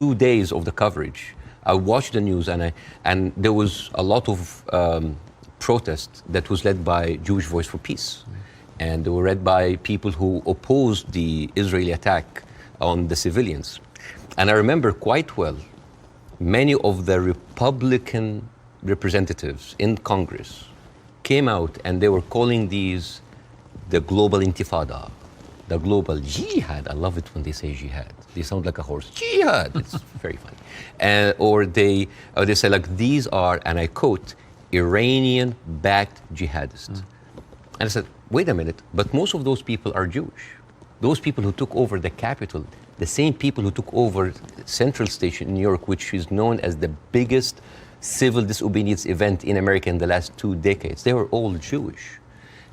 2 days of the coverage, I watched the news, and there was a lot of protest that was led by Jewish Voice for Peace. And they were led by people who opposed the Israeli attack on the civilians. And I remember quite well, many of the Republican representatives in Congress came out and they were calling these the global intifada, the global jihad. I love it when they say jihad. They sound like a horse. Jihad. It's very funny. Or they say like, these are, and I quote, Iranian-backed jihadists. And I said, wait a minute, but most of those people are Jewish. Those people who took over the Capitol, the same people who took over Central Station in New York, which is known as the biggest civil disobedience event in America in the last 2 decades, they were all Jewish.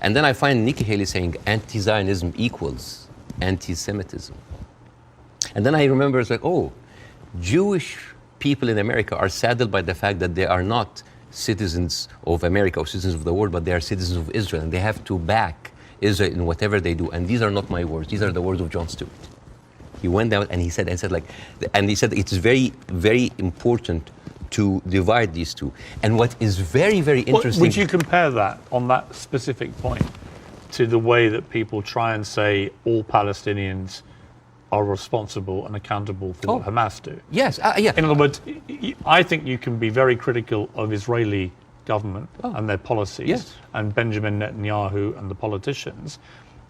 And then I find Nikki Haley saying anti-Zionism equals anti-Semitism. And then I remember it's like, oh, Jewish people in America are saddened by the fact that they are not citizens of America or citizens of the world, but they are citizens of Israel, and they have to back Israel in whatever they do. And these are not my words; these are the words of Jon Stewart. He went down and he said it's very, very important to divide these two. And what is very, very interesting. Would you compare that on that specific point to the way that people try and say all Palestinians are responsible and accountable for what Hamas do? Yes, yeah. In other words, I think you can be very critical of Israeli government and their policies and Benjamin Netanyahu and the politicians,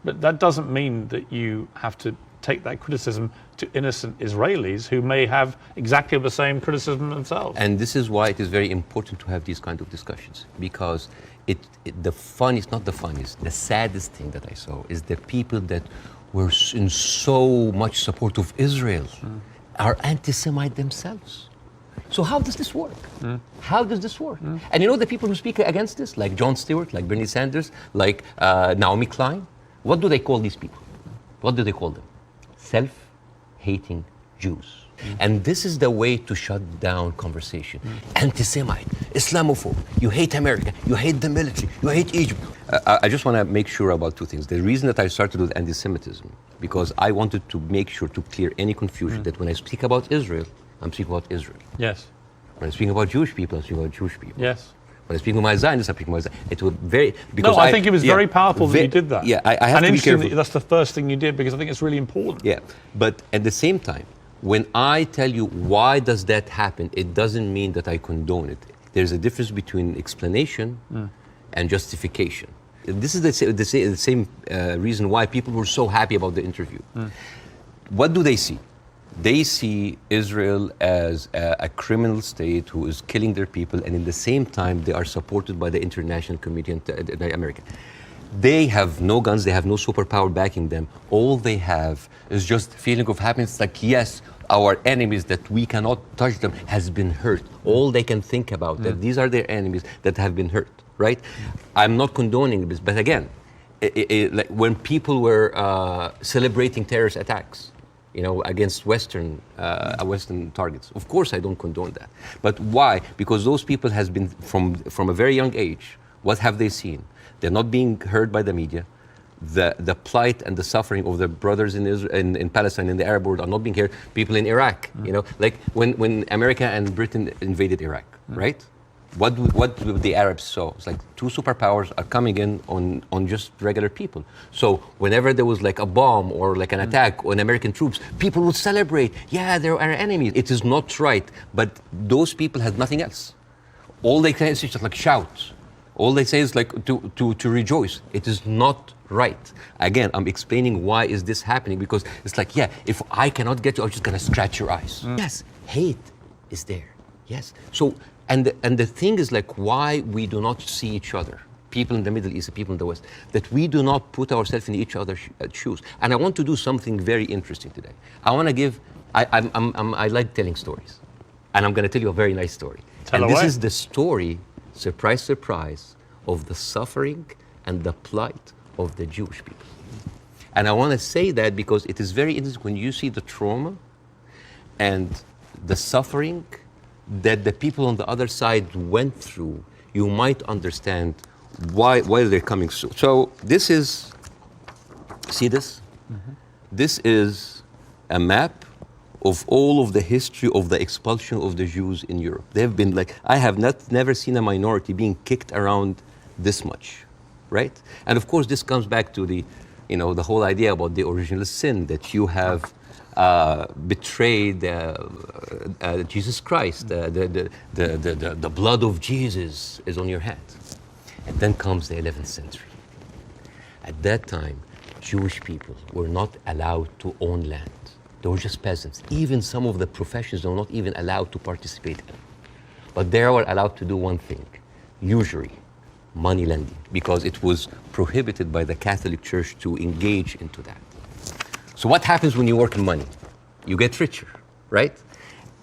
but that doesn't mean that you have to take that criticism to innocent Israelis who may have exactly the same criticism themselves. And this is why it is very important to have these kind of discussions, because the saddest thing that I saw is the people that were in so much support of Israel are anti-Semite themselves. So how does this work? How does this work? And you know the people who speak against this, like Jon Stewart, like Bernie Sanders, like Naomi Klein, what do they call these people? What do they call them? Self-hating Jews. And this is the way to shut down conversation. Anti-Semite, Islamophobe, you hate America, you hate the military, you hate Egypt. I just want to make sure about two things. The reason that I started with anti-Semitism, because I wanted to make sure to clear any confusion that when I speak about Israel, I'm speaking about Israel. Yes. When I speak about Jewish people, I'm speaking about Jewish people. Yes. When I speak about my Zionists, I'm speaking about Zionists. It was very... No, I think it was very powerful that you did that. Yeah, I have to be careful. That's the first thing you did, because I think it's really important. Yeah, but at the same time, when I tell you why does that happen, it doesn't mean that I condone it. There's a difference between explanation and justification. This is the same reason why people were so happy about the interview. What do they see? They see Israel as a criminal state who is killing their people, and in the same time, they are supported by the international community and America. They have no guns, they have no superpower backing them. All they have is just a feeling of happiness, like, yes, our enemies that we cannot touch them has been hurt. All they can think about, that these are their enemies that have been hurt, right? I'm not condoning this, but again, like when people were celebrating terrorist attacks, against Western targets. Of course, I don't condone that. But why? Because those people has been, from a very young age, what have they seen? They're not being heard by the media. The plight and the suffering of the brothers in Israel, in Palestine, in the Arab world, are not being heard. People in Iraq, like when America and Britain invaded Iraq, right? What the Arabs saw? It's like two superpowers are coming in on just regular people. So whenever there was like a bomb or like an attack on American troops, people would celebrate. Yeah, they're our enemies. It is not right. But those people had nothing else. All they can is just like shout. All they say is like to rejoice. It is not right. Again, I'm explaining why is this happening, because it's like, yeah, if I cannot get you, I'm just gonna scratch your eyes. Yes, hate is there. Yes. So. And the thing is, like, why we do not see each other, people in the Middle East, people in the West, that we do not put ourselves in each other's shoes. And I want to do something very interesting today. I want to give, I like telling stories. And I'm going to tell you a very nice story. Tell away. This is the story, surprise, surprise, of the suffering and the plight of the Jewish people. And I want to say that because it is very interesting when you see the trauma and the suffering that the people on the other side went through, you might understand why they're coming so. So this is, see this? This is a map of all of the history of the expulsion of the Jews in Europe. They've been like, I have never seen a minority being kicked around this much, right? And of course, this comes back to the, the whole idea about the original sin, that you have betrayed Jesus Christ. The blood of Jesus is on your hand. And then comes the 11th century. At that time, Jewish people were not allowed to own land. They were just peasants. Even some of the professions they were not even allowed to participate in. But they were allowed to do one thing, usury, money lending, because it was prohibited by the Catholic Church to engage into that. So what happens when you work in money? You get richer, right?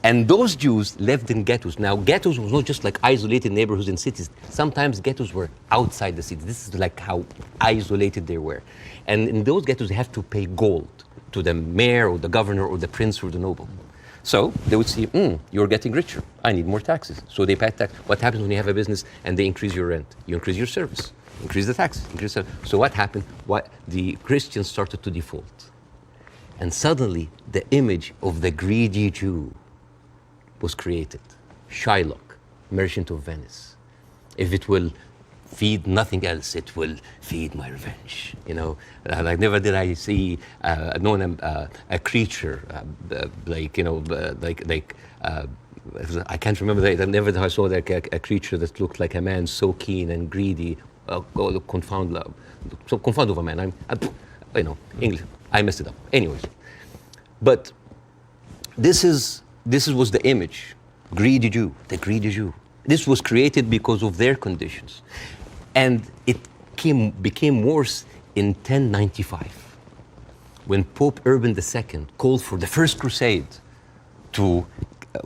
And those Jews lived in ghettos. Now, ghettos was not just like isolated neighborhoods in cities. Sometimes ghettos were outside the city. This is like how isolated they were. And in those ghettos, they have to pay gold to the mayor or the governor or the prince or the noble. So they would see, you're getting richer. I need more taxes. So they pay tax. What happens when you have a business and they increase your rent? You increase your service, increase the taxes. So what happened? The Christians started to default. And suddenly, the image of the greedy Jew was created. Shylock, merchant of Venice. If it will feed nothing else, it will feed my revenge. Like never did I see a creature I can't remember that. Never did I saw a creature that looked like a man so keen and greedy. Confound of a man. English. I messed it up. Anyways, but this was the image, greedy Jew, the greedy Jew. This was created because of their conditions. And it became worse in 1095, when Pope Urban II called for the first crusade to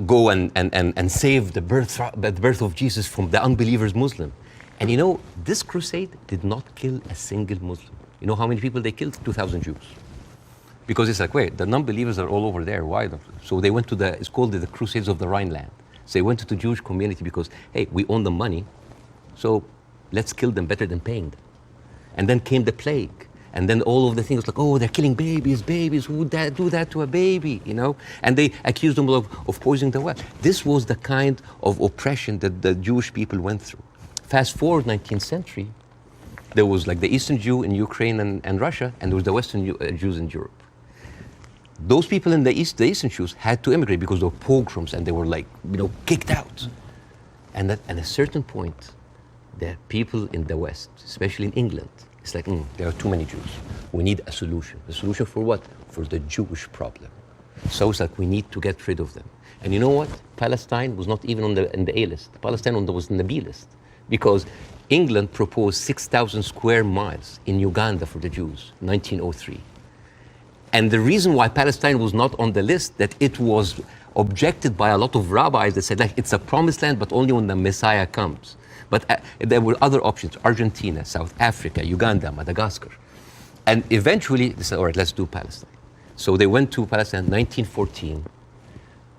go and save the birth of Jesus from the unbelievers Muslim. And this crusade did not kill a single Muslim. You know how many people they killed? 2,000 Jews. Because it's like, wait, the non-believers are all over there. Why? So they went to it's called the Crusades of the Rhineland. So they went to the Jewish community because, hey, we own the money, so let's kill them better than paying them. And then came the plague. And then all of the things like, oh, they're killing babies, who would do that to a baby, And they accused them of poisoning the well. This was the kind of oppression that the Jewish people went through. Fast forward 19th century, there was like the Eastern Jew in Ukraine and Russia, and there was the Western Jews in Europe. Those people in the Eastern Jews had to immigrate because there were pogroms and they were kicked out. And at a certain point, the people in the West, especially in England, it's like, there are too many Jews. We need a solution. A solution for what? For the Jewish problem. So it's like we need to get rid of them. And you know what? Palestine was not even in the A list. Palestine was in the B list. Because England proposed 6,000 square miles in Uganda for the Jews, 1903. And the reason why Palestine was not on the list, that it was objected by a lot of rabbis that said, it's a promised land, but only when the Messiah comes. But there were other options, Argentina, South Africa, Uganda, Madagascar. And eventually, they said, all right, let's do Palestine. So they went to Palestine in 1914.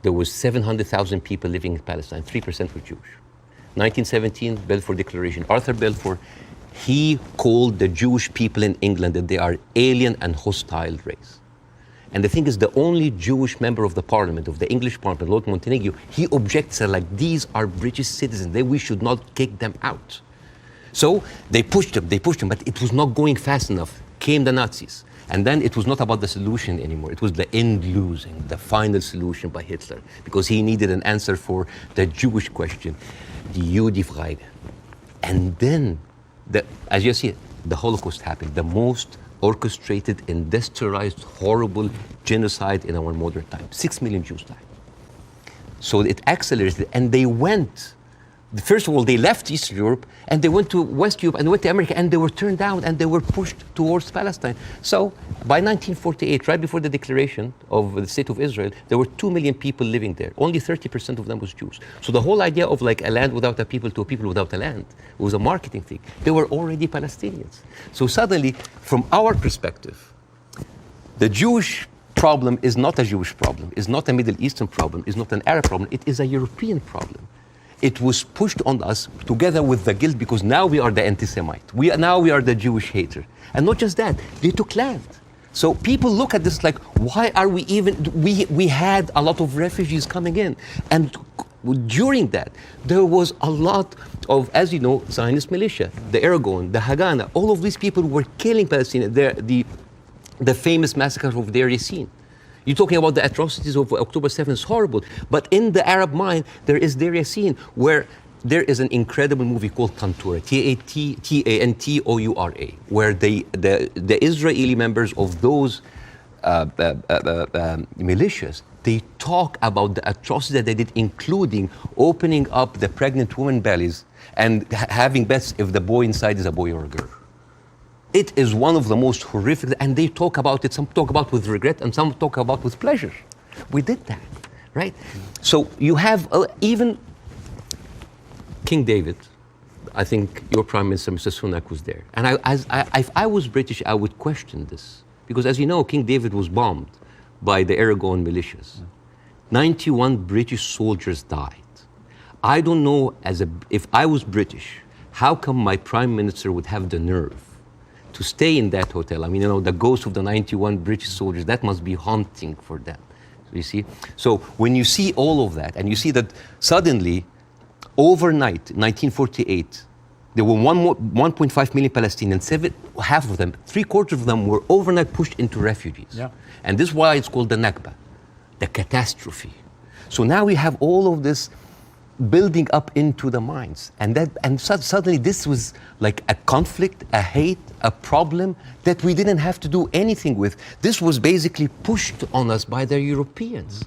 There was 700,000 people living in Palestine, 3% were Jewish. 1917, Balfour Declaration. Arthur Balfour, he called the Jewish people in England that they are alien and hostile race. And the thing is, the only Jewish member of the parliament, of the English parliament, Lord Montague, he objects, these are British citizens, we should not kick them out. So they pushed them, but it was not going fast enough. Came the Nazis. And then it was not about the solution anymore. It was the end losing, the final solution by Hitler, because he needed an answer for the Jewish question, the Judefrage. And then, as you see, the Holocaust happened, the most orchestrated, industrialized, horrible genocide in our modern time. 6 million Jews died. So it accelerated, and they went. First of all, they left Eastern Europe, and they went to West Europe, and they went to America, and they were turned down, and they were pushed towards Palestine. So by 1948, right before the declaration of the State of Israel, there were 2 million people living there. Only 30% of them was Jews. So the whole idea of a land without a people to a people without a land was a marketing thing. They were already Palestinians. So suddenly, from our perspective, the Jewish problem is not a Jewish problem, is not a Middle Eastern problem, is not an Arab problem, it is a European problem. It was pushed on us together with the guilt, because now we are the anti-Semite. Now we are the Jewish hater. And not just that, they took land. So people look at this like, why are we even, we had a lot of refugees coming in. And during that, there was a lot of, as you know, Zionist militia, the Aragon, the Haganah, all of these people were killing Palestinians. The famous massacre of Deir Yassin. You're talking about the atrocities of October 7th, it's horrible. But in the Arab mind, there is Deir Yassin, where there is an incredible movie called Tantoura, Tantoura, where the Israeli members of those militias, they talk about the atrocities that they did, including opening up the pregnant women bellies and having bets if the boy inside is a boy or a girl. It is one of the most horrific, and they talk about it, some talk about with regret and some talk about with pleasure. We did that, right? So you have even King David. I think your Prime Minister, Mr. Sunak, was there. And if I was British, I would question this. Because as you know, King David was bombed by the Aragon militias. 91 British soldiers died. I don't know, if I was British, how come my Prime Minister would have the nerve to stay in that hotel? I mean, you know, the ghost of the 91 British soldiers, that must be haunting for them. You see? So when you see all of that, and you see that suddenly, overnight, 1948, there were 1.5 million Palestinians, half of them, 3/4 of them were overnight pushed into refugees. Yeah. And this is why it's called the Nakba, the catastrophe. So now we have all of this building up into the minds. And suddenly this was like a conflict, a hate, a problem that we didn't have to do anything with. This was basically pushed on us by the Europeans.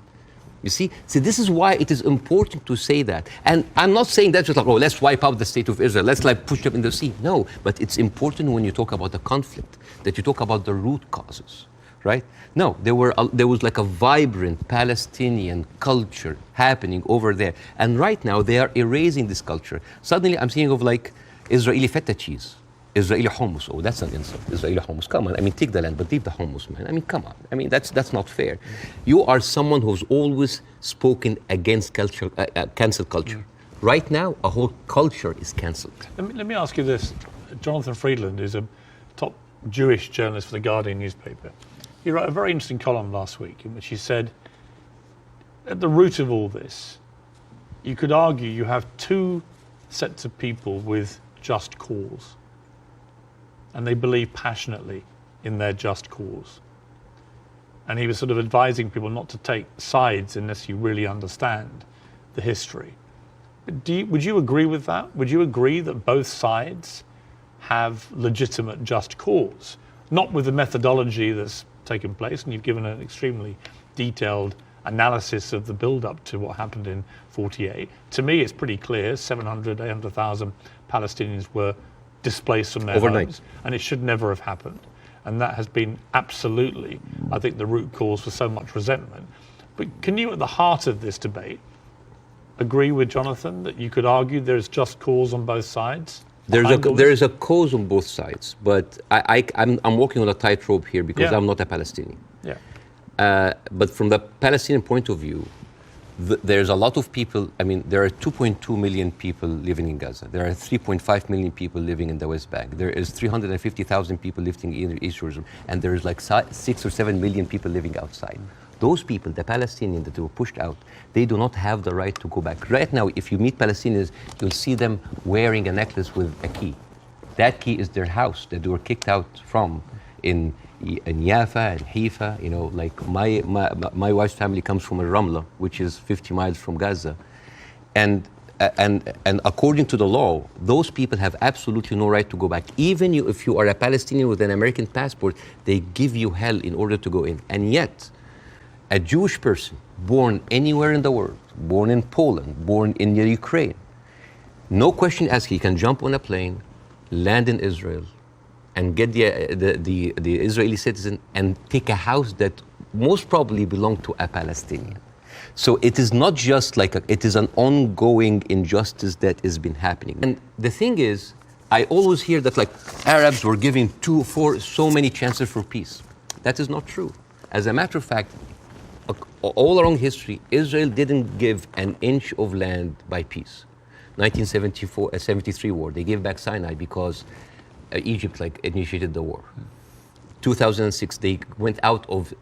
You see? So this is why it is important to say that. And I'm not saying that just like, oh, let's wipe out the state of Israel, let's like push them in the sea. No, but it's important when you talk about the conflict, that you talk about the root causes. Right? No, there was like a vibrant Palestinian culture happening over there. And right now they are erasing this culture. Suddenly I'm thinking of like Israeli feta cheese, Israeli hummus. Oh, that's an insult. Israeli hummus, come on. I mean, take the land, but leave the hummus, man. I mean, come on. I mean, that's not fair. You are someone who's always spoken against culture, cancel culture. Right now, a whole culture is cancelled. Let me ask you this. Jonathan Friedland is a top Jewish journalist for the Guardian newspaper. He wrote a very interesting column last week in which he said, at the root of all this, you could argue you have two sets of people with just cause, and they believe passionately in their just cause. And he was sort of advising people not to take sides unless you really understand the history. Would you agree with that? Would you agree that both sides have legitimate just cause? Not with the methodology that's taken place, and you've given an extremely detailed analysis of the build-up to what happened in 48. To me, it's pretty clear 700, 800,000 Palestinians were displaced from their homes, and it should never have happened. And that has been absolutely, I think, the root cause for so much resentment. But can you, at the heart of this debate, agree with Jonathan that you could argue there's just cause on both sides? There is a cause on both sides, but I'm walking on a tightrope here because I'm not a Palestinian. Yeah. But from the Palestinian point of view, there's a lot of people. I mean, there are 2.2 million people living in Gaza. There are 3.5 million people living in the West Bank. There is 350,000 people living in East Jerusalem, and there is like 6 or 7 million people living outside. Those people, the Palestinians that were pushed out, they do not have the right to go back. Right now, if you meet Palestinians, you'll see them wearing a necklace with a key. That key is their house that they were kicked out from in Yafa and Haifa. You know, like my wife's family comes from Ramla, which is 50 miles from Gaza. And according to the law, those people have absolutely no right to go back. Even if you are a Palestinian with an American passport, they give you hell in order to go in. And yet, a Jewish person born anywhere in the world, born in Poland, born in Ukraine, no question asked, he can jump on a plane, land in Israel, and get the Israeli citizen and take a house that most probably belonged to a Palestinian. So it is not just like it is an ongoing injustice that has been happening. And the thing is, I always hear that like Arabs were giving so many chances for peace. That is not true. As a matter of fact, all along history, Israel didn't give an inch of land by peace. 1973 war, they gave back Sinai because Egypt like initiated the war. 2006, they went out of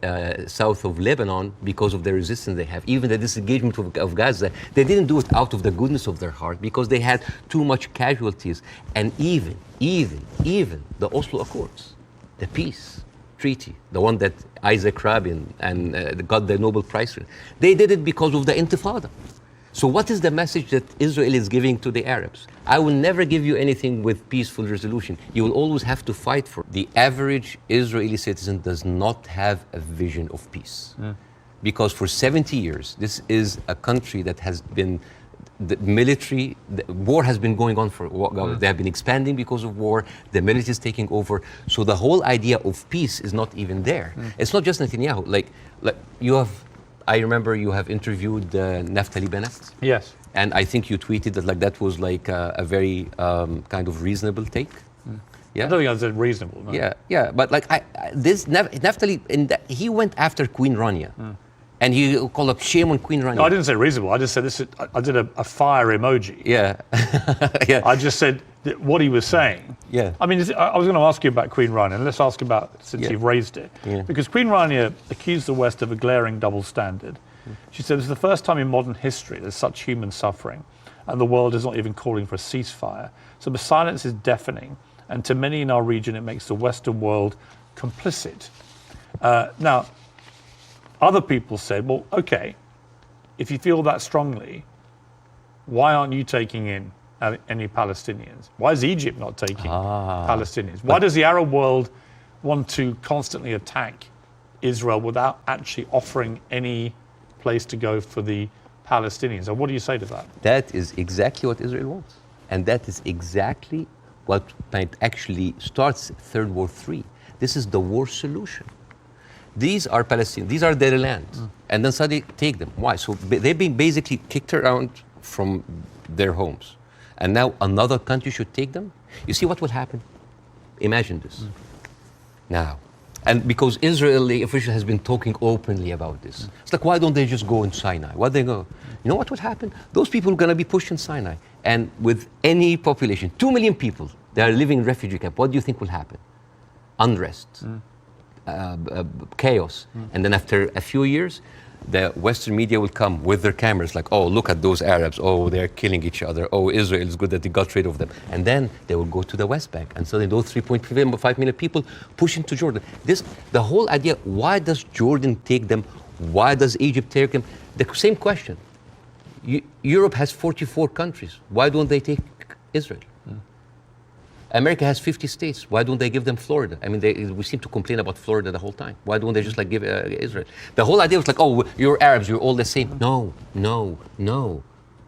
south of Lebanon because of the resistance they have. Even the disengagement of Gaza, they didn't do it out of the goodness of their heart because they had too much casualties. And even the Oslo Accords, the peace treaty, the one that Isaac Rabin and got the Nobel Prize for, they did it because of the Intifada. So what is the message that Israel is giving to the Arabs? I will never give you anything with peaceful resolution. You will always have to fight for it. The average Israeli citizen does not have a vision of peace. Because for 70 years, this is a country that has been, the war has been going on for, they have been expanding because of war, the military is taking over. So the whole idea of peace is not even there. It's not just Netanyahu. Like you have, I remember you have interviewed Naftali Bennett. Yes. And I think you tweeted that that was like a very kind of reasonable take. Yeah. I don't think I said reasonable. No. Yeah. But like Naftali, he went after Queen Rania. And he called up shame on Queen Rania. No, I didn't say reasonable. I just said this. I did a fire emoji. Yeah. Yeah. I just said that what he was saying. Yeah. I mean, I was going to ask you about Queen Rania, and let's ask about, since you've raised it. Yeah. Because Queen Rania accused the West of a glaring double standard. She said, this is the first time in modern history there's such human suffering, and the world is not even calling for a ceasefire. So the silence is deafening, and to many in our region, it makes the Western world complicit. Now, other people said, well, okay, if you feel that strongly, why aren't you taking in any Palestinians? Why is Egypt not taking Palestinians? Why does the Arab world want to constantly attack Israel without actually offering any place to go for the Palestinians? And what do you say to that? That is exactly what Israel wants. And that is exactly what actually starts Third War III. This is the war solution. These are Palestinians, these are their lands. And then suddenly take them. Why? So they've been basically kicked around from their homes. And now another country should take them? You see what will happen? Imagine this. Now, and because Israeli official has been talking openly about this. It's like, why don't they just go in Sinai? Why they go? You know what would happen? Those people are going to be pushed in Sinai. And with any population, 2 million people, they are living in refugee camp. What do you think will happen? Unrest. Chaos. And then after a few years, the Western media will come with their cameras like, oh, look at those Arabs. Oh, they're killing each other. Oh, Israel is good that they got rid of them. And then they will go to the West Bank. And so those 3.5 million people push into Jordan. The whole idea, why does Jordan take them? Why does Egypt take them? The same question. Europe has 44 countries. Why don't they take Israel? America has 50 states. Why don't they give them Florida? I mean, we seem to complain about Florida the whole time. Why don't they just give Israel? The whole idea was like, oh, you're Arabs, you're all the same. No.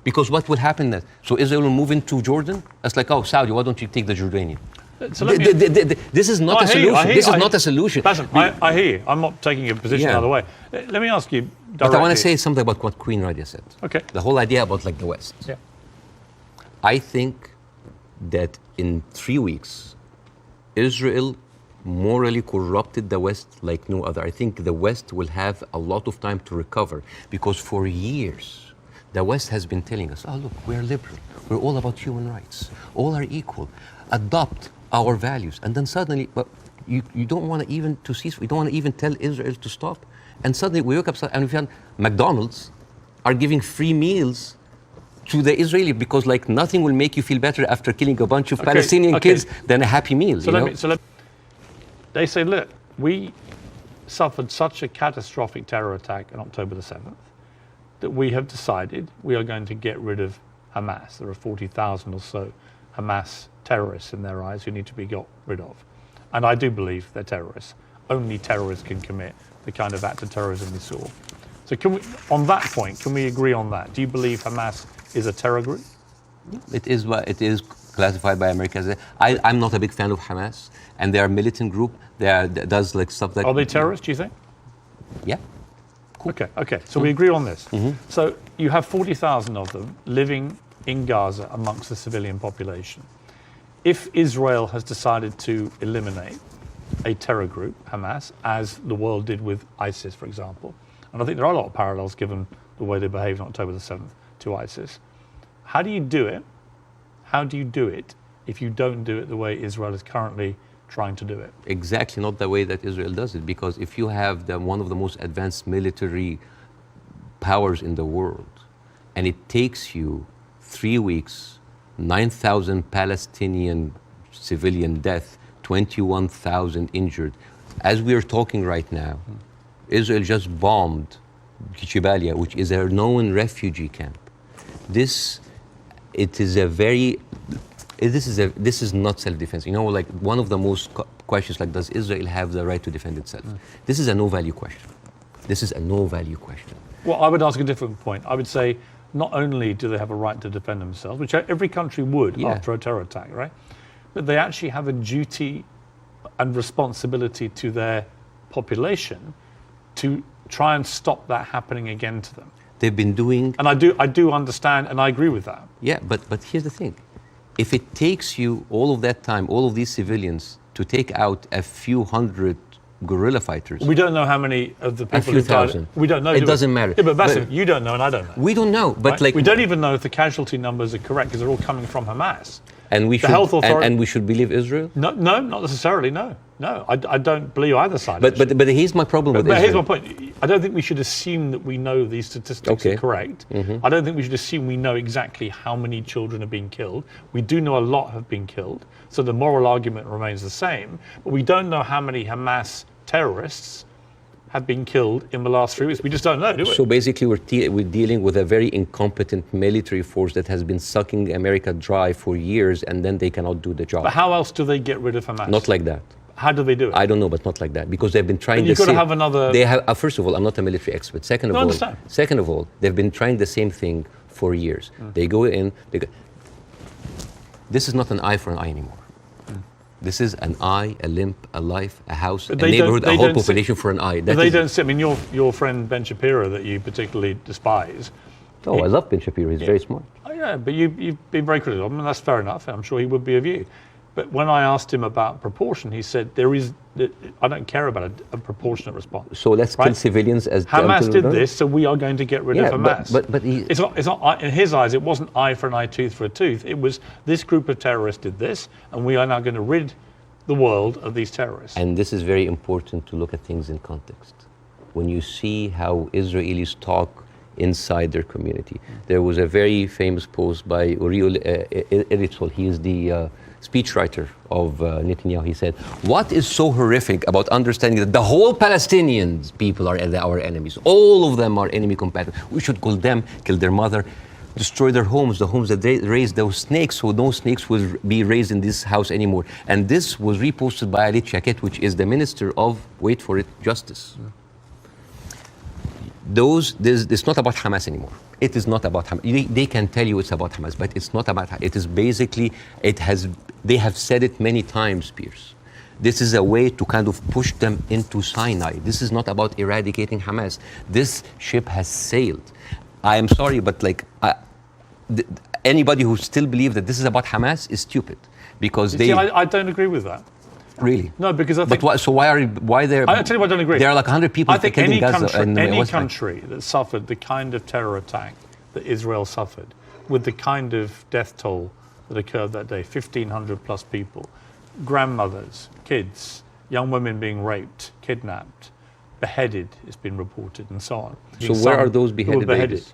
Because what will happen then? So Israel will move into Jordan? It's like, oh, Saudi, why don't you take the Jordanian? So this is not a solution. This is not a solution. Bاسm, I hear you. I'm not taking a position either way. Let me ask you directly. But I want to say something about what Queen Radia said. Okay. The whole idea about the West. Yeah. I think that in 3 weeks, Israel morally corrupted the West like no other. I think the West will have a lot of time to recover because for years, the West has been telling us, oh, look, we're liberal. We're all about human rights. All are equal. Adopt our values. And then suddenly, you don't want to even to cease. We don't want to even tell Israel to stop. And suddenly we wake up and we found McDonald's are giving free meals to the Israeli because nothing will make you feel better after killing a bunch of Palestinian kids than a happy meal. They say, look, we suffered such a catastrophic terror attack on October the 7th that we have decided we are going to get rid of Hamas. There are 40,000 or so Hamas terrorists in their eyes who need to be got rid of. And I do believe they're terrorists. Only terrorists can commit the kind of act of terrorism we saw. So on that point, can we agree on that? Do you believe Hamas is a terror group? It is classified by America as I'm not a big fan of Hamas, and they are a militant group. Does stuff like. Are they terrorists, do you think? Yeah. Cool. Okay. So we agree on this. So you have 40,000 of them living in Gaza amongst the civilian population. If Israel has decided to eliminate a terror group, Hamas, as the world did with ISIS, for example, and I think there are a lot of parallels given the way they behaved on October the 7th to ISIS. How do you do it? How do you do it if you don't do it the way Israel is currently trying to do it. Exactly not the way that Israel does it, because if you have one of the most advanced military powers in the world, and it takes you 3 weeks, 9,000 Palestinian civilian death, 21,000 injured. As we are talking right now, Israel just bombed Jabalia, which is a known refugee camp. This is not self-defense. You know, like one of the most questions, like, does Israel have the right to defend itself? This is a no-value question. This is a no-value question. Well, I would ask a different point. I would say not only do they have a right to defend themselves, which every country would after a terror attack, right? But they actually have a duty and responsibility to their population to try and stop that happening again to them. They've been doing... And I do understand, and I agree with that. Yeah, but here's the thing. If it takes you all of that time, all of these civilians, to take out a few hundred guerrilla fighters... We don't know how many of the people who died. Thousand. We don't know. It doesn't matter. Yeah, but Bاسم, you don't know and I don't know. We don't know, but right? like... We don't even know if the casualty numbers are correct because they're all coming from Hamas. And we should, and we should believe Israel? No, not necessarily, no. No, I don't believe either side. But here's my problem with Israel. But here's my point. I don't think we should assume that we know these statistics are correct. I don't think we should assume we know exactly how many children are being killed. We do know a lot have been killed, so the moral argument remains the same. But we don't know how many Hamas terrorists have been killed in the last 3 weeks. We just don't know, do we? So basically we're dealing with a very incompetent military force that has been sucking America dry for years, and then they cannot do the job. But how else do they get rid of Hamas? Not like that. How do they do it? I don't know, but not like that, because they've been trying. You've got to have another. They have. First of all, I'm not a military expert. Second of all, they've been trying the same thing for years. They go in. This is not an eye for an eye anymore. This is an eye, a limb, a life, a house, a neighborhood, a whole population for an eye. They don't sit. I mean, your friend Ben Shapiro that you particularly despise. Oh, I love Ben Shapiro. He's very smart. Oh yeah, but you've been very critical. I mean, that's fair enough. I'm sure he would be of you. But when I asked him about proportion, he said I don't care about a proportionate response. So let's kill civilians as Hamas did this, so we are going to get rid of Hamas. But it's not in his eyes. It wasn't eye for an eye, tooth for a tooth. It was this group of terrorists did this, and we are now going to rid the world of these terrorists. And this is very important to look at things in context. When you see how Israelis talk inside their community, there was a very famous post by Uriel Eritzol. He is the speechwriter of Netanyahu. He said, what is so horrific about understanding that the whole Palestinian people are our enemies? All of them are enemy combatants. We should kill them, kill their mother, destroy their homes, the homes that they raised those snakes, so no snakes will be raised in this house anymore. And this was reposted by Ali Chaket, which is the Minister of, wait for it, Justice. It's not about Hamas anymore. It is not about Hamas. They can tell you it's about Hamas, but it's not about Hamas. It is basically, they have said it many times, Beirs. This is a way to kind of push them into Sinai. This is not about eradicating Hamas. This ship has sailed. I am sorry, but like anybody who still believes that this is about Hamas is stupid, because I don't agree with that. Really? No, because I think. But why they're? I'll tell you why I don't agree. There are like 100 people. I think any country that suffered the kind of terror attack that Israel suffered, with the kind of death toll that occurred that day, 1,500 plus people, grandmothers, kids, young women being raped, kidnapped, beheaded, it's been reported, and so on. So where are those beheaded babies?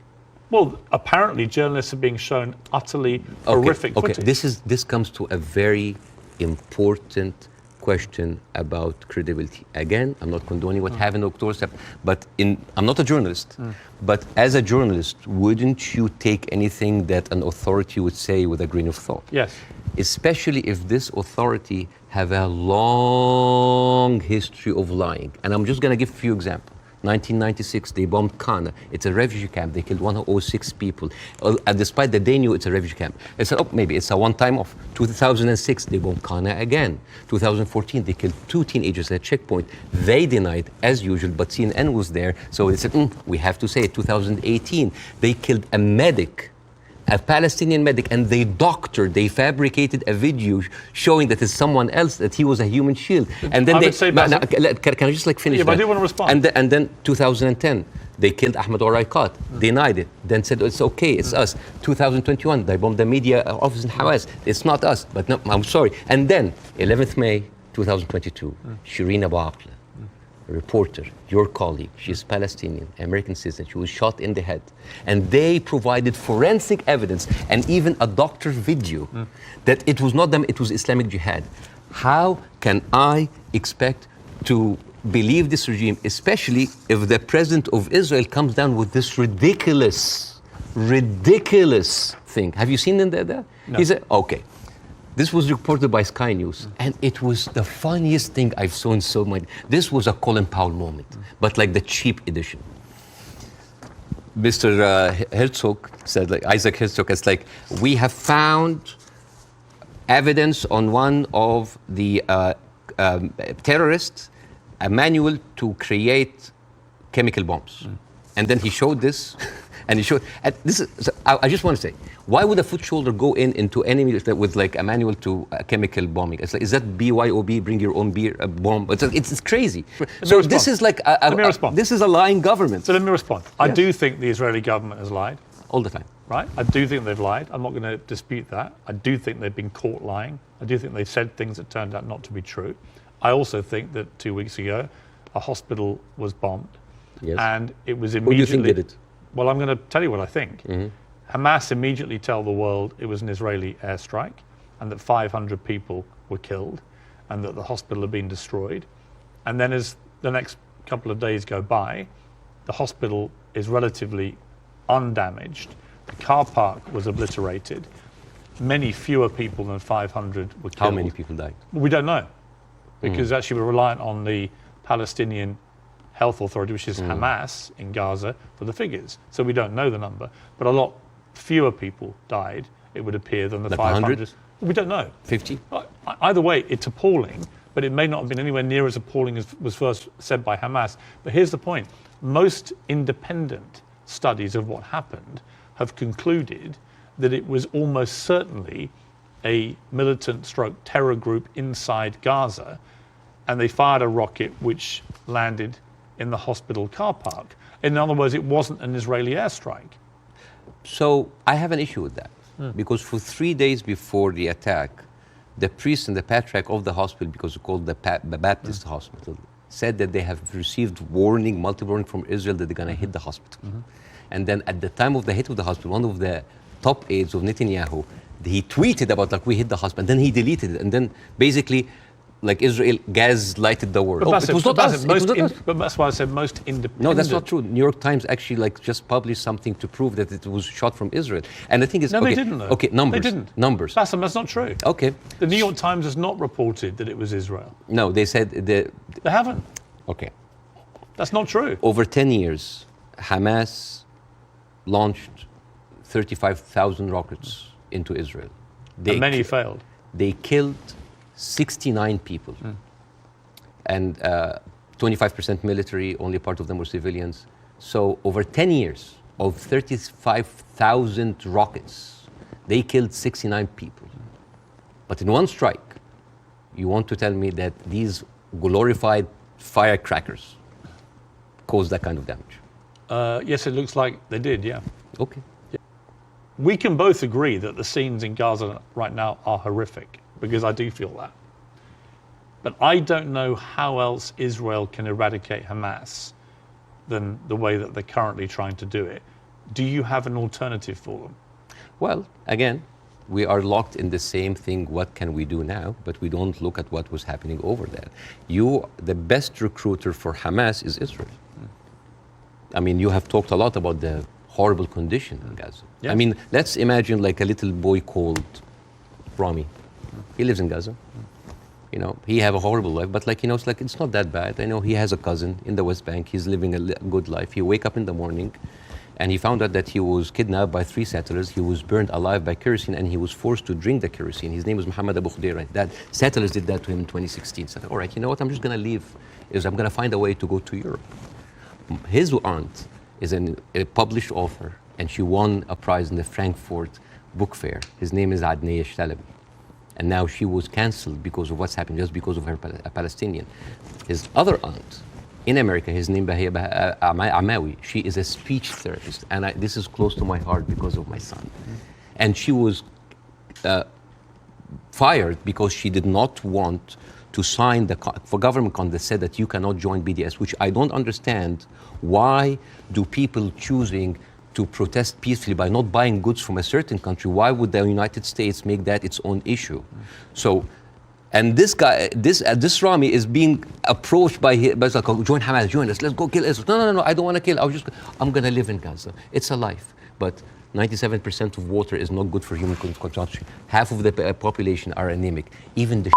Well, apparently journalists are being shown utterly horrific footage. This comes to a very important question about credibility. Again, I'm not condoning what happened in October, but I'm not a journalist. But as a journalist, wouldn't you take anything that an authority would say with a grain of thought? Yes. Especially if this authority have a long history of lying. And I'm just going to give a few examples. 1996, they bombed Kana. It's a refugee camp. They killed 106 people. And despite that they knew it's a refugee camp. They said, oh, maybe it's a one-time off. 2006, they bombed Kana again. 2014, they killed 2 teenagers at a checkpoint. They denied, as usual, but CNN was there. So they said, we have to say it. 2018, they killed a medic, a Palestinian medic, and they fabricated a video showing that it's someone else, that he was a human shield. And then can I just like finish? Yeah, but I do want to respond. And then 2010, they killed Ahmed Oraikat, denied it, then said it's okay, it's us. 2021, they bombed the media office in Hamas. It's not us, but no, I'm sorry. And then 11th May, 2022, Shireen Abu Akleh, a reporter, your colleague, she's Palestinian, American citizen, she was shot in the head. And they provided forensic evidence and even a doctor's video that it was not them, it was Islamic Jihad. How can I expect to believe this regime, especially if the president of Israel comes down with this ridiculous thing? Have you seen that? No. He said, okay. This was reported by Sky News, and it was the funniest thing I've seen so much. This was a Colin Powell moment, but like the cheap edition. Mr. Herzog said, like Isaac Herzog, it's like, we have found evidence on one of the terrorists, a manual to create chemical bombs. And then he showed this, and he showed, and this is, so I just want to say, why would a foot soldier go into enemy with like a manual to chemical bombing? It's like, is that BYOB, bring your own beer, bomb? It's crazy. So this is like, this is a lying government. So let me respond. I do think the Israeli government has lied. All the time. Right? I do think they've lied. I'm not going to dispute that. I do think they've been caught lying. I do think they've said things that turned out not to be true. I also think that 2 weeks ago, a hospital was bombed. Yes. And it was immediately... Who do you think did it? Well, I'm going to tell you what I think. Hamas immediately tell the world it was an Israeli airstrike and that 500 people were killed and that the hospital had been destroyed. And then as the next couple of days go by, the hospital is relatively undamaged. The car park was obliterated. Many fewer people than 500 were killed. How many people died? We don't know, because actually we're reliant on the Palestinian Health Authority, which is Hamas in Gaza, for the figures. So we don't know the number, but a lot fewer people died, it would appear, than the like 500. We don't know. 50? Either way, it's appalling, but it may not have been anywhere near as appalling as was first said by Hamas. But here's the point. Most independent studies of what happened have concluded that it was almost certainly a militant stroke terror group inside Gaza, and they fired a rocket which landed in the hospital car park. In other words, it wasn't an Israeli airstrike. So I have an issue with that, because for 3 days before the attack, the priest and the patriarch of the hospital, because it's called the Baptist hospital, said that they have received multiple warning from Israel that they're going to hit the hospital. And then at the time of the hit of the hospital, one of the top aides of Netanyahu, he tweeted about like, we hit the hospital, and then he deleted it, and then basically like Israel gaslighted the world. But it was not us. But that's why I said most independent. No, that's not true. New York Times actually like just published something to prove that it was shot from Israel. And the thing is, no, okay, they didn't though. Okay, numbers. They didn't. Numbers. Bاسm, that's not true. Okay. The New York Times has not reported that it was Israel. No, they said They haven't. Okay. That's not true. Over 10 years, Hamas launched 35,000 rockets into Israel. And many failed. They killed 69 people. And 25% military, only part of them were civilians. So over 10 years of 35,000 rockets, they killed 69 people. But in one strike, you want to tell me that these glorified firecrackers caused that kind of damage? Yes, it looks like they did, yeah. Okay. We can both agree that the scenes in Gaza right now are horrific, because I do feel that. But I don't know how else Israel can eradicate Hamas than the way that they're currently trying to do it. Do you have an alternative for them? Well, again, we are locked in the same thing, what can we do now? But we don't look at what was happening over there. The best recruiter for Hamas is Israel. I mean, you have talked a lot about the horrible condition in Gaza. Yes. I mean, let's imagine like a little boy called Rami. He lives in Gaza. You know, he have a horrible life, but like, you know, it's not that bad. I know he has a cousin in the West Bank. He's living a good life. He wake up in the morning and he found out that he was kidnapped by 3 settlers. He was burned alive by kerosene and he was forced to drink the kerosene. His name was Muhammad Abu Khudayra. That settlers did that to him in 2016. So I thought, all right, you know what, I'm just gonna leave. I'm gonna find a way to go to Europe. His aunt is a published author and she won a prize in the Frankfurt Book Fair. His name is Adnaya Shalabi. And now she was cancelled because of what's happened, just because of her a Palestinian. His other aunt in America, his name is Amawi. She is a speech therapist, and this is close to my heart because of my son. And she was fired because she did not want to sign for government that said that you cannot join BDS, which I don't understand. Why do people choosing to protest peacefully by not buying goods from a certain country? Why would the United States make that its own issue? So, and this guy, this Rami is being approached by like, join Hamas, join us, let's go kill Israel. No, I don't want to kill. I'm going to live in Gaza. It's a life. But 97% of water is not good for human consumption. Half of the population are anemic. Even the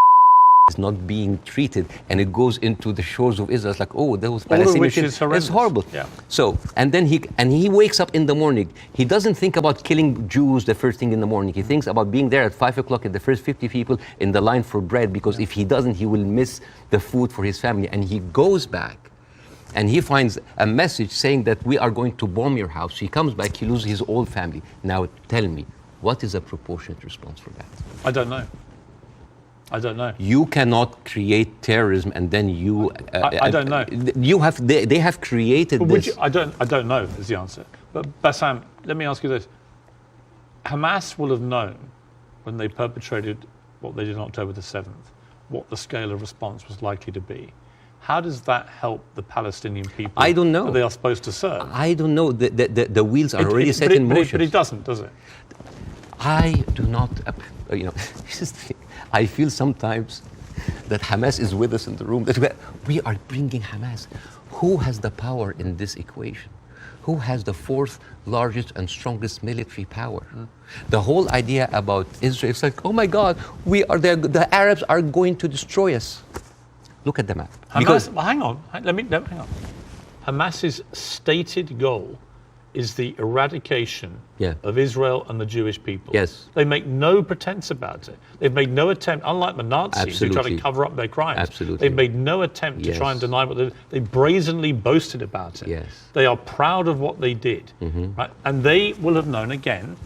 is not being treated, and it goes into the shores of Israel. It's like, oh, those Palestinians. It's horrible. Yeah. So, and then he wakes up in the morning. He doesn't think about killing Jews the first thing in the morning. He thinks about being there at 5 o'clock at the first 50 people in the line for bread, because if he doesn't, he will miss the food for his family. And he goes back, and he finds a message saying that we are going to bomb your house. He comes back, he loses his whole family. Now, tell me, what is a proportionate response for that? I don't know. You cannot create terrorism and then you. I don't know. You have. They have created this. I don't know is the answer. But Bassam, let me ask you this: Hamas will have known when they perpetrated what they did on October the 7th, what the scale of response was likely to be. How does that help the Palestinian people? I don't know. That they are supposed to serve. I don't know. The wheels are already set in motion. But it doesn't, does it? I do not. I feel sometimes that Hamas is with us in the room, that we are bringing Hamas. Who has the power in this equation? Who has the fourth largest and strongest military power? The whole idea about Israel, it's like, oh my God, the Arabs are going to destroy us. Look at the map. Hamas, hang on. Hamas's stated goal is the eradication of Israel and the Jewish people. Yes. They make no pretense about it. They've made no attempt, unlike the Nazis who try to cover up their crimes. Absolutely. They've made no attempt to try and deny what they brazenly boasted about it. Yes. They are proud of what they did. Right? And they will have known, again,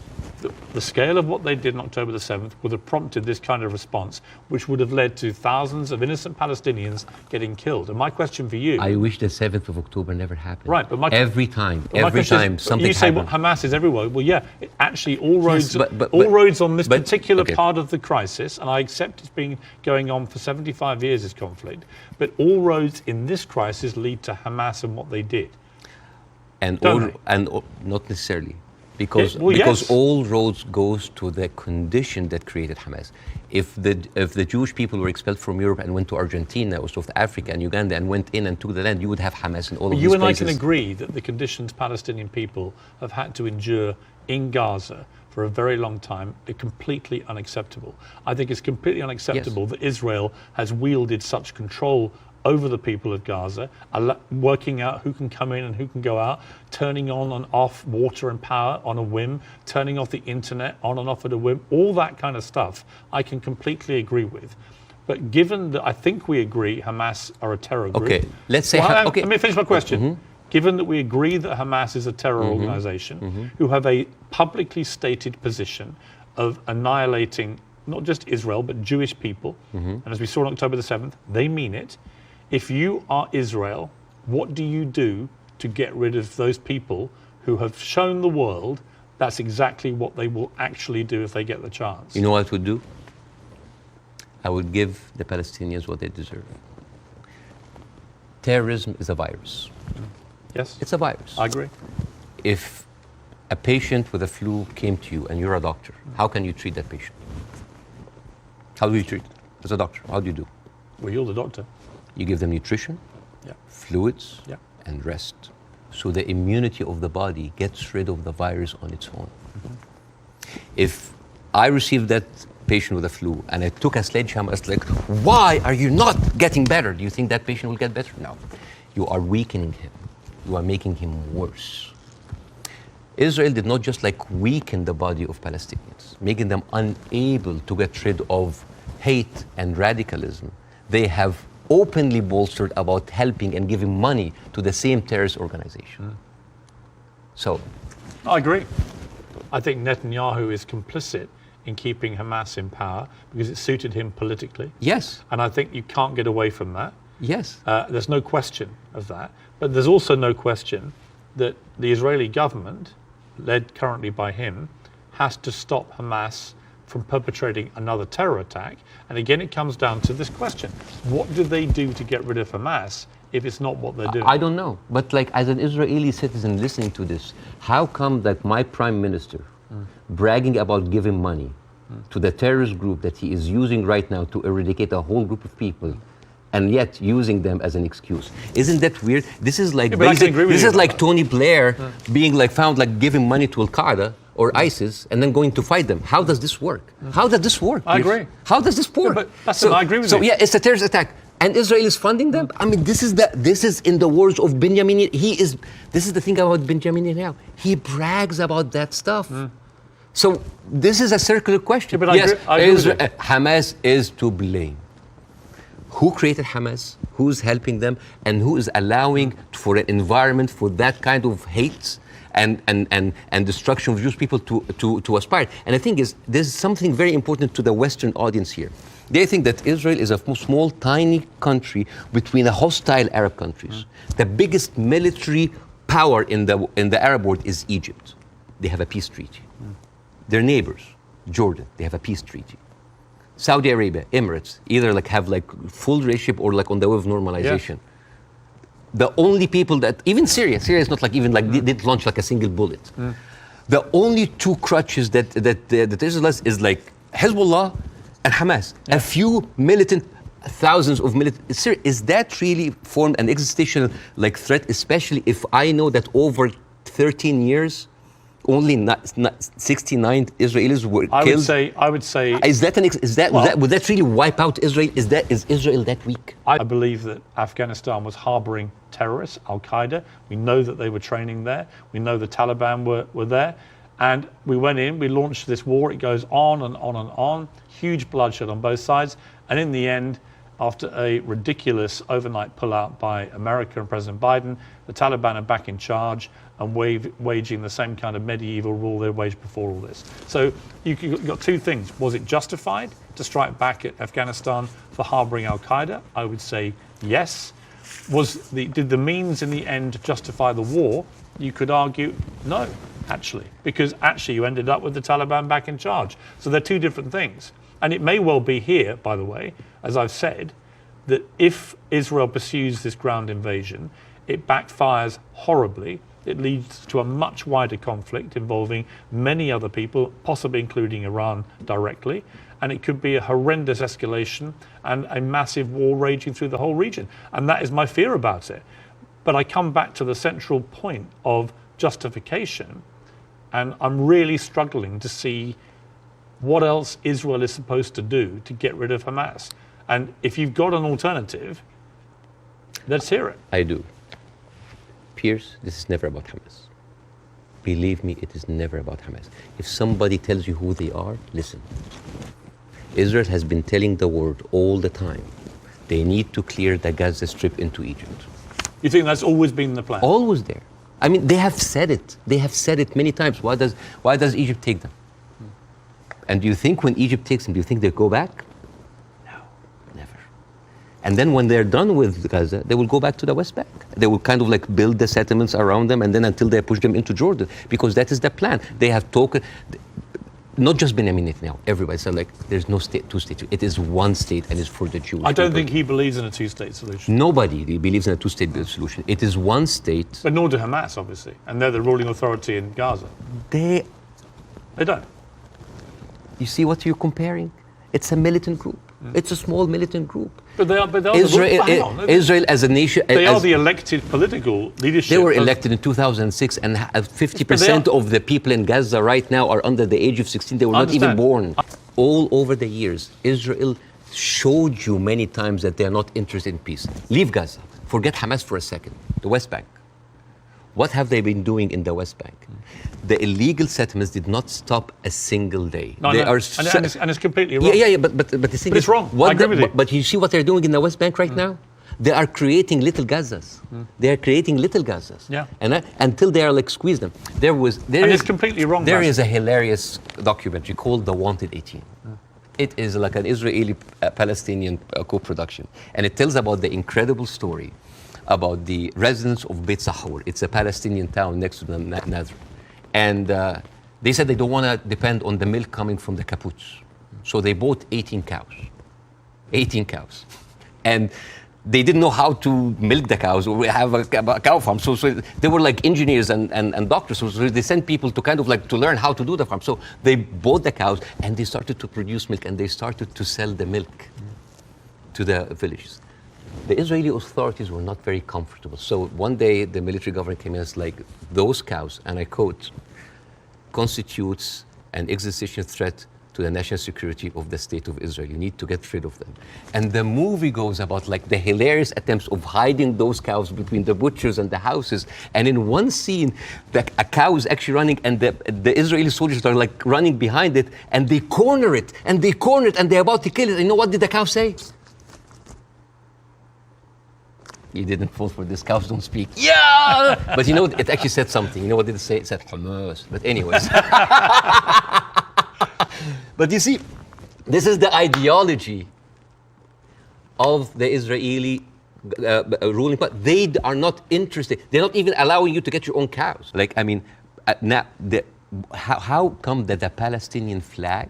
the scale of what they did on October the 7th would have prompted this kind of response, which would have led to thousands of innocent Palestinians getting killed. And my question for you... I wish the 7th of October never happened. Right, but every time something happened. You say, well, Hamas is everywhere. Well, yeah, actually all roads roads on this particular part of the crisis, and I accept it's been going on for 75 years, this conflict, but all roads in this crisis lead to Hamas and what they did. And not necessarily. Because all roads goes to the condition that created Hamas. If the Jewish people were expelled from Europe and went to Argentina or South Africa and Uganda and went in and took the land, you would have Hamas in all of these places. You and I can agree that the conditions Palestinian people have had to endure in Gaza for a very long time are completely unacceptable. I think it's completely unacceptable that Israel has wielded such control over the people of Gaza, working out who can come in and who can go out, turning on and off water and power on a whim, turning off the internet on and off at a whim, all that kind of stuff I can completely agree with. But given that I think we agree Hamas are a terror group... Okay, let's say... Let me finish my question. Given that we agree that Hamas is a terror organization who have a publicly stated position of annihilating not just Israel, but Jewish people, and as we saw on October the 7th, they mean it. If you are Israel, what do you do to get rid of those people who have shown the world that's exactly what they will actually do if they get the chance? You know what I would do? I would give the Palestinians what they deserve. Terrorism is a virus. Yes. It's a virus. I agree. If a patient with a flu came to you and you're a doctor, how can you treat that patient? How do you treat it as a doctor? How do you do? Well, you're the doctor. You give them nutrition, fluids, and rest. So the immunity of the body gets rid of the virus on its own. If I received that patient with a flu and I took a sledgehammer, I was like, why are you not getting better? Do you think that patient will get better? No. You are weakening him. You are making him worse. Israel did not just weaken the body of Palestinians, making them unable to get rid of hate and radicalism. They have openly bolstered about helping and giving money to the same terrorist organization. So, I agree. I think Netanyahu is complicit in keeping Hamas in power because it suited him politically. Yes. And I think you can't get away from that. Yes. There's no question of that. But there's also no question that the Israeli government, led currently by him, has to stop Hamas from perpetrating another terror attack. And again, it comes down to this question: what do they do to get rid of Hamas if it's not what they're doing? I don't know. But like, as an Israeli citizen listening to this, how come that my prime minister bragging about giving money to the terrorist group that he is using right now to eradicate a whole group of people, and yet using them as an excuse? Isn't that weird? This is like this is like Tony Blair being like found like giving money to Al Qaeda or ISIS and then going to fight them. How does this work? How does this work? I agree. How does this work? Yeah, but I agree with you. So yeah, it's a terrorist attack. And Israel is funding them? I mean, this is in the words of Benjamin. This is the thing about Benjamin Netanyahu. He brags about that stuff. So this is a circular question. Yeah, but yes, I agree with you. Hamas is to blame. Who created Hamas? Who's helping them? And who is allowing for an environment for that kind of hate and destruction of Jewish people to aspire? And the thing is, there's something very important to the Western audience here. They think that Israel is a small, tiny country between the hostile Arab countries. The biggest military power in the Arab world is Egypt. They have a peace treaty. Their neighbors, Jordan, they have a peace treaty. Saudi Arabia, Emirates, either like have like full relationship or like on the way of normalization. The only people that, even Syria is not like even like they didn't launch like a single bullet. The only two crutches that Israel has is like Hezbollah and Hamas. A few militant, thousands of militant. Is that really formed an existential like threat, especially if I know that over 13 years, only 69 Israelis were killed? I would say. Would that really wipe out Israel? Is Israel that weak? I believe that Afghanistan was harboring terrorists, Al Qaeda. We know that they were training there. We know the Taliban were there. And we went in, we launched this war. It goes on and on and on. Huge bloodshed on both sides. And in the end, after a ridiculous overnight pullout by America and President Biden, the Taliban are back in charge and waging the same kind of medieval rule they waged before all this. So you've got two things. Was it justified to strike back at Afghanistan for harboring Al Qaeda? I would say yes. Did the means in the end justify the war? You could argue no, actually, because actually you ended up with the Taliban back in charge. So they're two different things. And it may well be here, by the way, as I've said, that if Israel pursues this ground invasion, it backfires horribly. It leads to a much wider conflict involving many other people, possibly including Iran directly. And it could be a horrendous escalation and a massive war raging through the whole region. And that is my fear about it. But I come back to the central point of justification, and I'm really struggling to see what else Israel is supposed to do to get rid of Hamas. And if you've got an alternative, let's hear it. I do. Pierce, this is never about Hamas. Believe me, it is never about Hamas. If somebody tells you who they are, listen. Israel has been telling the world all the time, they need to clear the Gaza Strip into Egypt. You think that's always been the plan? Always there. I mean, they have said it. They have said it many times. Why does Egypt take them? And do you think when Egypt takes them, do you think they go back? No, never. And then when they're done with Gaza, they will go back to the West Bank. They will kind of like build the settlements around them, and then until they push them into Jordan, because that is the plan. They have talked, not just Benjamin Netanyahu, everybody said like, there's no state, two states. It is one state and it's for the Jewish I don't people. think he believes in a two-state solution. Nobody believes in a two-state solution. It is one state. But nor do Hamas, obviously. And they're the ruling authority in Gaza. They don't. You see what you're comparing? It's a militant group. It's a small militant group. But they are Israel as a nation. They are the elected political leadership. They were elected in 2006, and 50% of the people in Gaza right now are under the age of 16. They were not even born. All over the years, Israel showed you many times that they are not interested in peace. Leave Gaza. Forget Hamas for a second. The West Bank. What have they been doing in the West Bank? The illegal settlements did not stop a single day. And it's completely wrong. Yeah, but the thing but it's wrong. I agree with you. But you see what they're doing in the West Bank right now? They are creating little Gazas. They are creating little Gazas. Yeah. And until they are like squeeze them. It's completely wrong. There is a hilarious documentary called The Wanted 18. It is like an Israeli-Palestinian co-production, and it tells about the incredible story about the residents of Beit Sahur. It's a Palestinian town next to the Nazareth. And They said they don't want to depend on the milk coming from the kibbutz. So they bought 18 cows. 18 cows. And they didn't know how to milk the cows or have a cow farm. So they were like engineers and doctors. So they sent people to kind of like to learn how to do the farm. So they bought the cows and they started to produce milk and they started to sell the milk to the villages. The Israeli authorities were not very comfortable. So one day the military government came in and said, like, those cows, and I quote, constitutes an existential threat to the national security of the state of Israel. You need to get rid of them. And the movie goes about like the hilarious attempts of hiding those cows between the butchers and the houses. And in one scene, a cow is actually running and the Israeli soldiers are like running behind it and they corner it and they corner it and they're about to kill it. And you know what did the cow say? You didn't vote for this, cows don't speak. Yeah! But you know, it actually said something. You know what did it say? It said Hamas. But anyways. But you see, this is the ideology of the Israeli ruling party. They are not interested. They're not even allowing you to get your own cows. Like, I mean, now, how come that the Palestinian flag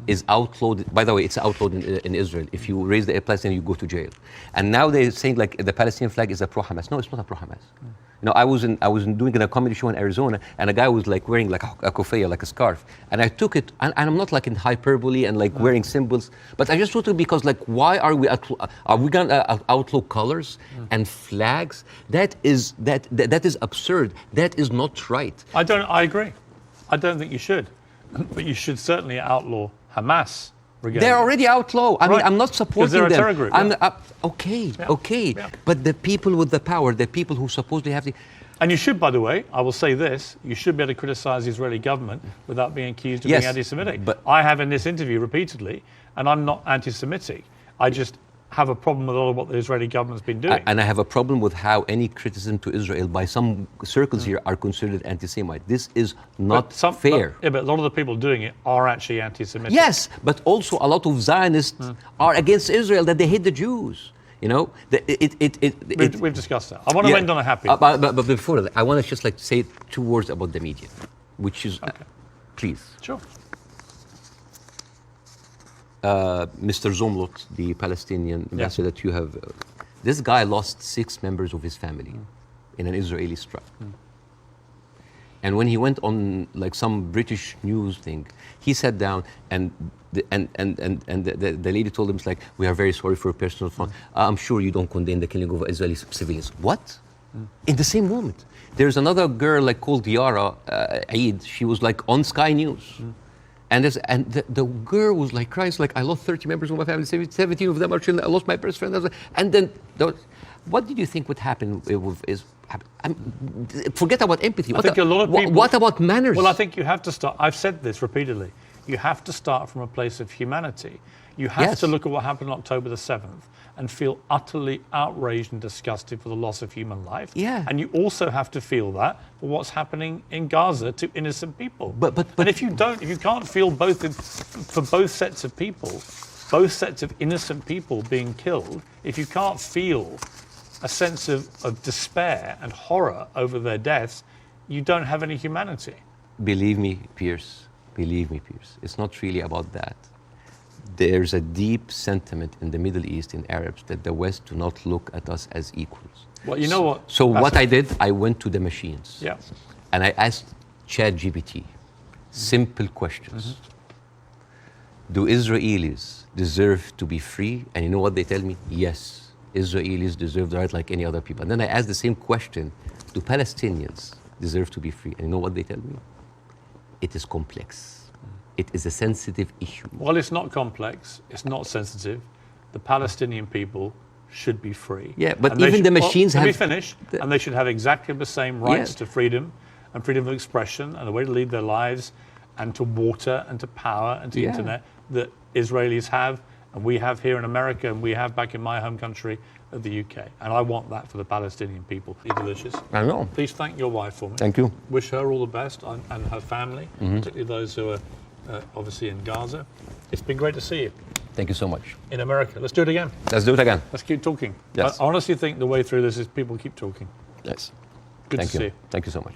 is outlawed? By the way, it's outlawed in Israel. If you raise the Palestinian, you go to jail. And now they're saying like the Palestinian flag is a pro-Hamas. No, it's not a pro-Hamas. You know, I was doing a comedy show in Arizona, and a guy was like wearing like a kufiyya, like a scarf, and I took it, and I'm not like in hyperbole and like wearing symbols, but I just took it because like, why are we gonna outlaw colors and flags? That is absurd. That is not right. I agree. I don't think you should, but you should certainly outlaw Hamas. They're already outlaw. I mean, I'm not supporting them. They're a terror group. Okay. But the people with the power, the people who supposedly have the... And you should, by the way, I will say this, you should be able to criticize the Israeli government without being accused of being anti-Semitic. But I have in this interview repeatedly, and I'm not anti-Semitic. I just have a problem with all of what the Israeli government's been doing. And I have a problem with how any criticism to Israel by some circles here are considered anti-Semite. This is not fair. But a lot of the people doing it are actually anti-Semitic. Yes, but also a lot of Zionists are against Israel, that they hate the Jews. You know, we've discussed that. I want to end on a happy. But before that, I want to just like say 2 words about the media, which is, please. Sure. Mr. Zomlot, the Palestinian ambassador that you have, this guy lost 6 members of his family in an Israeli strike. And when he went on like some British news thing, he sat down and the lady told him, it's like, we are very sorry for your personal fun. I'm sure you don't condemn the killing of Israeli civilians. What? In the same moment. There's another girl like called Yara Eid. She was like on Sky News. And the girl was like crying, like, I lost 30 members of my family, 17 of them are children, I lost my best friend. And then, what did you think would happen forget about empathy. I think a lot of people... What about manners? Well, I think you have to start, I've said this repeatedly, you have to start from a place of humanity. You have to look at what happened on October the 7th and feel utterly outraged and disgusted for the loss of human life. Yeah. And you also have to feel that for what's happening in Gaza to innocent people. But if you don't, if you can't feel for both sets of people, both sets of innocent people being killed, if you can't feel a sense of despair and horror over their deaths, you don't have any humanity. Believe me, Pierce, it's not really about that. There's a deep sentiment in the Middle East, in Arabs, that the West do not look at us as equals. Well, you know what? So what I did, I went to the machines. Yeah. And I asked ChatGPT simple questions. Do Israelis deserve to be free? And you know what they tell me? Yes, Israelis deserve the right like any other people. And then I asked the same question, do Palestinians deserve to be free? And you know what they tell me? It is complex. It is a sensitive issue. Well, it's not complex. It's not sensitive. The Palestinian people should be free. Yeah, but even the machines have... Let me finish. And they should have exactly the same rights to freedom and freedom of expression and a way to lead their lives and to water and to power and to internet that Israelis have and we have here in America and we have back in my home country of the UK. And I want that for the Palestinian people. It's delicious. I know. Please thank your wife for me. Thank you. Wish her all the best and her family, particularly those who are obviously in Gaza. It's been great to see you. Thank you so much. In America. Let's do it again. Let's do it again. Let's keep talking. Yes. I honestly think the way through this is people keep talking. Yes. Good to see you. Thank you so much.